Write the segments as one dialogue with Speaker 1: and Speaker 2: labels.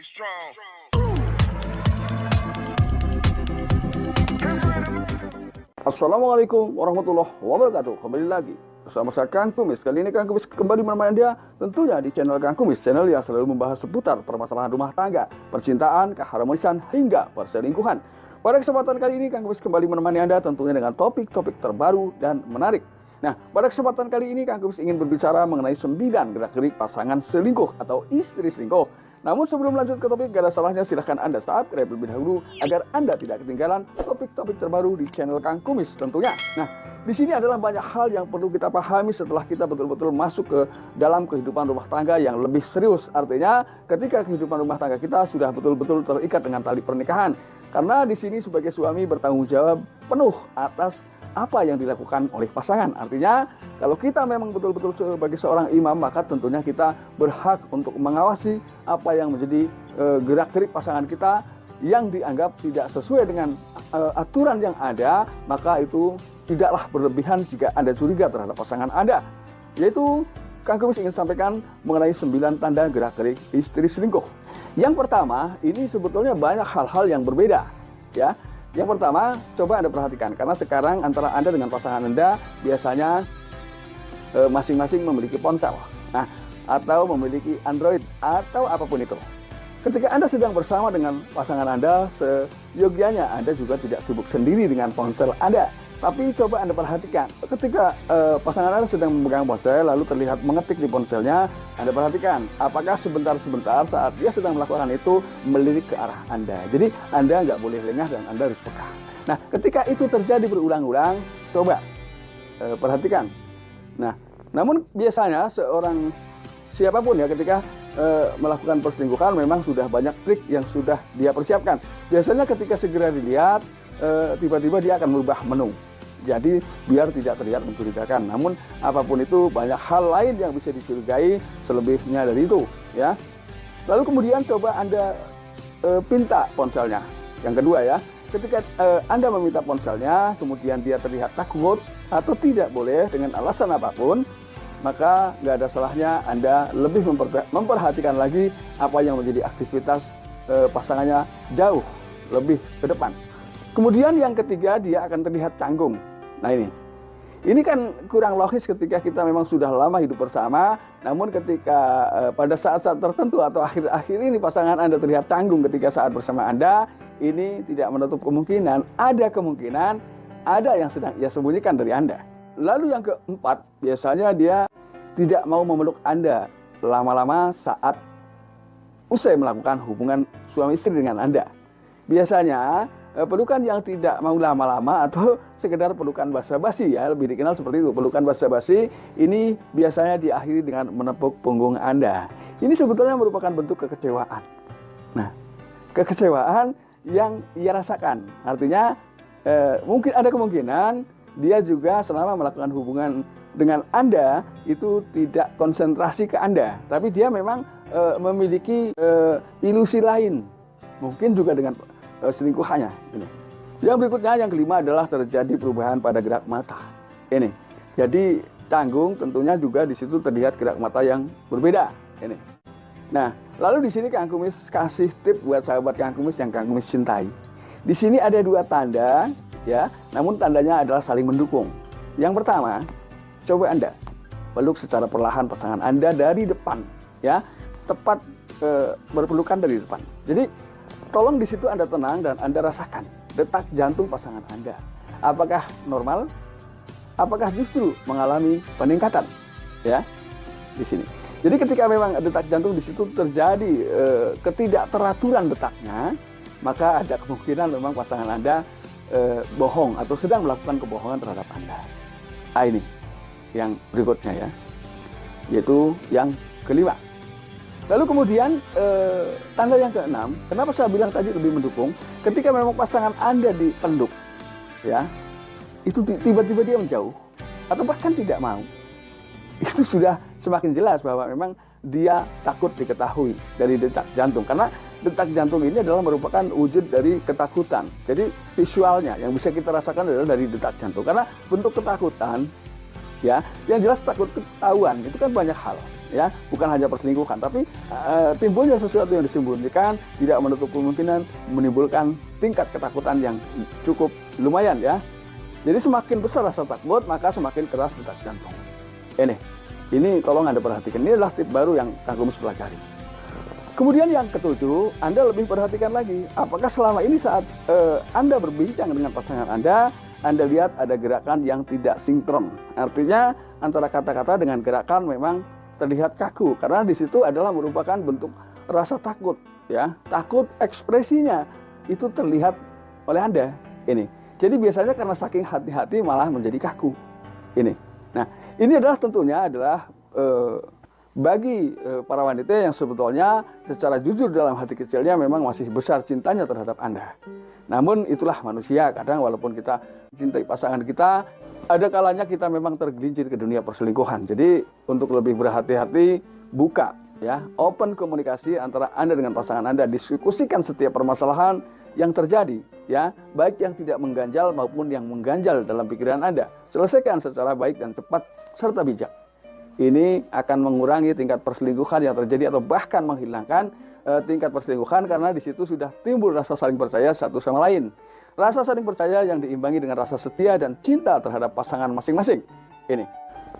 Speaker 1: Be strong.
Speaker 2: Assalamualaikum warahmatullahi wabarakatuh. Kembali lagi bersama saya Kang Kumis. Kali ini Kang Kumis kembali menemani Anda tentunya di channel Kang Kumis, channel yang selalu membahas seputar permasalahan rumah tangga, percintaan, keharmonisan hingga perselingkuhan. Pada kesempatan kali ini Kang Kumis kembali menemani Anda tentunya dengan topik-topik terbaru dan menarik. Nah, pada kesempatan kali ini Kang Kumis ingin berbicara mengenai 9 gerak-gerik pasangan selingkuh atau istri selingkuh. Namun sebelum lanjut ke topik, gak ada salahnya silahkan Anda subscribe terlebih dahulu agar Anda tidak ketinggalan topik-topik terbaru di channel Kang Kumis tentunya. Nah, di sini adalah banyak hal yang perlu kita pahami setelah kita betul-betul masuk ke dalam kehidupan rumah tangga yang lebih serius. Artinya, ketika kehidupan rumah tangga kita sudah betul-betul terikat dengan tali pernikahan. Karena di sini sebagai suami bertanggung jawab penuh atas apa yang dilakukan oleh pasangan. Artinya kalau kita memang betul-betul sebagai seorang imam, maka tentunya kita berhak untuk mengawasi apa yang menjadi gerak-gerik pasangan kita yang dianggap tidak sesuai dengan aturan yang ada. Maka itu tidaklah berlebihan jika Anda curiga terhadap pasangan Anda. Yaitu Kang Kumis ingin sampaikan mengenai 9 tanda gerak-gerik istri selingkuh. Yang pertama, ini sebetulnya banyak hal-hal yang berbeda, ya. Yang pertama, coba Anda perhatikan, karena sekarang antara Anda dengan pasangan Anda biasanya masing-masing memiliki ponsel, nah, atau memiliki Android, atau apapun itu. Ketika Anda sedang bersama dengan pasangan Anda, seyogianya Anda juga tidak sibuk sendiri dengan ponsel Anda. Tapi coba Anda perhatikan, ketika pasangan Anda sedang memegang ponsel, lalu terlihat mengetik di ponselnya, Anda perhatikan, apakah sebentar-sebentar saat dia sedang melakukan itu melirik ke arah Anda. Jadi Anda nggak boleh lengah dan Anda harus peka. Nah, ketika itu terjadi berulang-ulang, coba perhatikan. Nah, namun biasanya seorang siapapun ya ketika melakukan perselingkuhan memang sudah banyak trik yang sudah dia persiapkan. Biasanya ketika segera dilihat, tiba-tiba dia akan merubah menu. Jadi biar tidak terlihat mencurigakan. Namun apapun itu banyak hal lain yang bisa dicurigai selebihnya dari itu, ya. Lalu kemudian coba Anda pinta ponselnya. Yang kedua ya, ketika Anda meminta ponselnya, kemudian dia terlihat takut atau tidak boleh dengan alasan apapun, maka nggak ada salahnya Anda lebih memperhatikan lagi apa yang menjadi aktivitas pasangannya jauh lebih ke depan. Kemudian yang ketiga, dia akan terlihat canggung. Nah ini kan kurang logis ketika kita memang sudah lama hidup bersama, namun ketika pada saat-saat tertentu atau akhir-akhir ini pasangan Anda terlihat canggung ketika saat bersama Anda, ini tidak menutup kemungkinan ada yang sedang ia sembunyikan dari Anda. Lalu yang keempat, biasanya dia tidak mau memeluk Anda lama-lama saat usai melakukan hubungan suami istri dengan Anda. Biasanya pelukan yang tidak mau lama-lama atau sekedar pelukan basa-basi ya, lebih dikenal seperti itu. Pelukan basa-basi ini biasanya diakhiri dengan menepuk punggung Anda. Ini sebetulnya merupakan bentuk kekecewaan. Nah, kekecewaan yang ia rasakan. Artinya mungkin ada kemungkinan dia juga selama melakukan hubungan dengan Anda itu tidak konsentrasi ke Anda, tapi dia memang memiliki ilusi lain. Mungkin juga dengan selingkuhannya. Yang berikutnya, yang kelima adalah terjadi perubahan pada gerak mata. Ini, jadi canggung tentunya juga di situ terlihat gerak mata yang berbeda. Ini. Nah, lalu di sini Kang Kumis kasih tip buat sahabat Kang Kumis yang Kang Kumis cintai. Di sini ada 2 tanda, ya. Namun tandanya adalah saling mendukung. Yang pertama, coba Anda peluk secara perlahan pasangan Anda dari depan, ya, tepat berpelukan dari depan. Jadi tolong di situ Anda tenang dan Anda rasakan detak jantung pasangan Anda. Apakah normal? Apakah justru mengalami peningkatan? Ya, di sini. Jadi ketika memang detak jantung di situ terjadi ketidakteraturan detaknya, maka ada kemungkinan memang pasangan Anda bohong atau sedang melakukan kebohongan terhadap Anda. Nah, ini yang berikutnya ya, yaitu yang kelima. Lalu kemudian tanda yang keenam, kenapa saya bilang tadi lebih mendukung? Ketika memang pasangan Anda dipeluk, ya, itu tiba-tiba dia menjauh atau bahkan tidak mau, itu sudah semakin jelas bahwa memang dia takut diketahui dari detak jantung. Karena detak jantung ini adalah merupakan wujud dari ketakutan. Jadi visualnya yang bisa kita rasakan adalah dari detak jantung. Karena bentuk ketakutan ya. Yang jelas takut ketahuan itu kan banyak hal, ya, bukan hanya perselingkuhan, tapi timbulnya sesuatu yang disembunyikan tidak menutup kemungkinan menimbulkan tingkat ketakutan yang cukup lumayan, ya. Jadi semakin besar rasa takut, maka semakin keras detak jantung. Ini tolong Anda perhatikan. Ini adalah tip baru yang Kang Kumis pelajari. Kemudian yang ketujuh, Anda lebih perhatikan lagi. Apakah selama ini saat Anda berbincang dengan pasangan Anda lihat ada gerakan yang tidak sinkron. Artinya antara kata-kata dengan gerakan memang terlihat kaku. Karena di situ adalah merupakan bentuk rasa takut, ya. Takut ekspresinya itu terlihat oleh Anda. Jadi biasanya karena saking hati-hati malah menjadi kaku. Nah, ini adalah tentunya adalah bagi para wanita yang sebetulnya secara jujur dalam hati kecilnya memang masih besar cintanya terhadap Anda. Namun itulah manusia, kadang walaupun kita cintai pasangan kita, ada kalanya kita memang tergelincir ke dunia perselingkuhan. Jadi untuk lebih berhati-hati, buka, ya, open komunikasi antara Anda dengan pasangan Anda, diskusikan setiap permasalahan yang terjadi, ya, baik yang tidak mengganjal maupun yang mengganjal dalam pikiran Anda. Selesaikan secara baik dan cepat serta bijak. Ini akan mengurangi tingkat perselingkuhan yang terjadi atau bahkan menghilangkan tingkat perselingkuhan karena di situ sudah timbul rasa saling percaya satu sama lain. Rasa saling percaya yang diimbangi dengan rasa setia dan cinta terhadap pasangan masing-masing.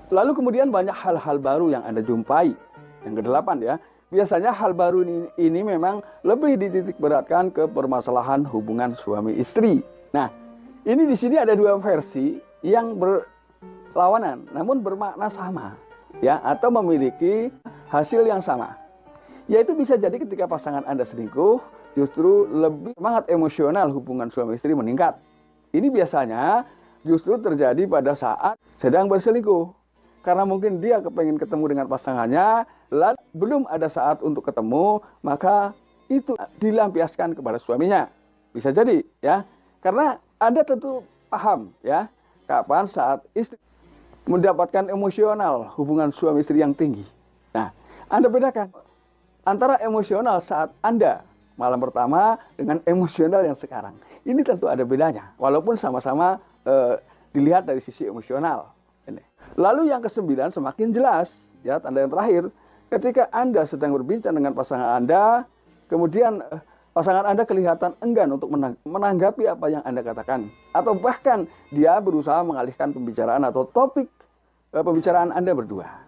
Speaker 2: Lalu kemudian banyak hal-hal baru yang Anda jumpai. Yang kedelapan, ya. Biasanya hal baru ini memang lebih dititik beratkan ke permasalahan hubungan suami istri. Nah, ini di sini ada dua versi yang berlawanan namun bermakna sama, ya, atau memiliki hasil yang sama. Yaitu bisa jadi ketika pasangan Anda selingkuh, justru lebih semangat emosional hubungan suami istri meningkat. Ini biasanya justru terjadi pada saat sedang berselingkuh. Karena mungkin dia kepengen ketemu dengan pasangannya, lalu belum ada saat untuk ketemu, maka itu dilampiaskan kepada suaminya. Bisa jadi, ya. Karena Anda tentu paham, ya, kapan saat istri mendapatkan emosional hubungan suami istri yang tinggi. Nah, Anda bedakan antara emosional saat Anda malam pertama dengan emosional yang sekarang. Ini tentu ada bedanya, walaupun sama-sama dilihat dari sisi emosional. Lalu yang ke-9 semakin jelas, ya, tanda yang terakhir, ketika Anda sedang berbincang dengan pasangan Anda, kemudian pasangan Anda kelihatan enggan untuk menanggapi apa yang Anda katakan, atau bahkan dia berusaha mengalihkan pembicaraan atau topik pembicaraan Anda berdua.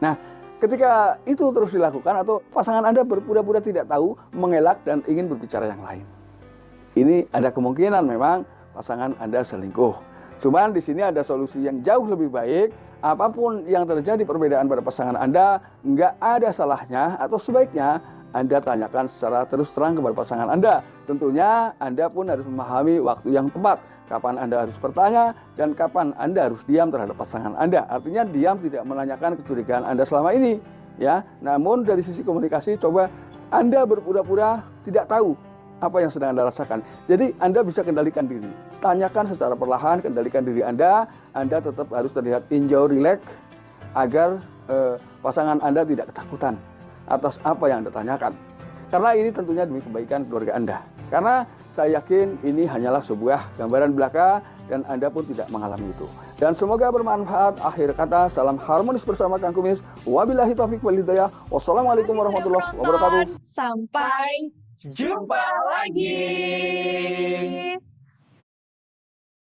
Speaker 2: Nah, ketika itu terus dilakukan atau pasangan Anda berpura-pura tidak tahu, mengelak dan ingin berbicara yang lain, ini ada kemungkinan memang pasangan Anda selingkuh. Cuman di sini ada solusi yang jauh lebih baik. Apapun yang terjadi perbedaan pada pasangan Anda, nggak ada salahnya atau sebaiknya Anda tanyakan secara terus terang kepada pasangan Anda. Tentunya Anda pun harus memahami waktu yang tepat, kapan Anda harus bertanya dan kapan Anda harus diam terhadap pasangan Anda. Artinya diam tidak menanyakan kecurigaan Anda selama ini, ya. Namun dari sisi komunikasi, coba Anda berpura-pura tidak tahu apa yang sedang Anda rasakan. Jadi Anda bisa kendalikan diri. Tanyakan secara perlahan, kendalikan diri Anda. Anda tetap harus terlihat enjoy, relax, agar pasangan Anda tidak ketakutan atas apa yang Anda tanyakan. Karena ini tentunya demi kebaikan keluarga Anda. Karena saya yakin ini hanyalah sebuah gambaran belaka dan Anda pun tidak mengalami itu. Dan semoga bermanfaat. Akhir kata, salam harmonis bersama Kang Kumis. Wabillahi taufiq wal hidayah. Wassalamualaikum warahmatullahi wabarakatuh.
Speaker 1: Sampai jumpa lagi.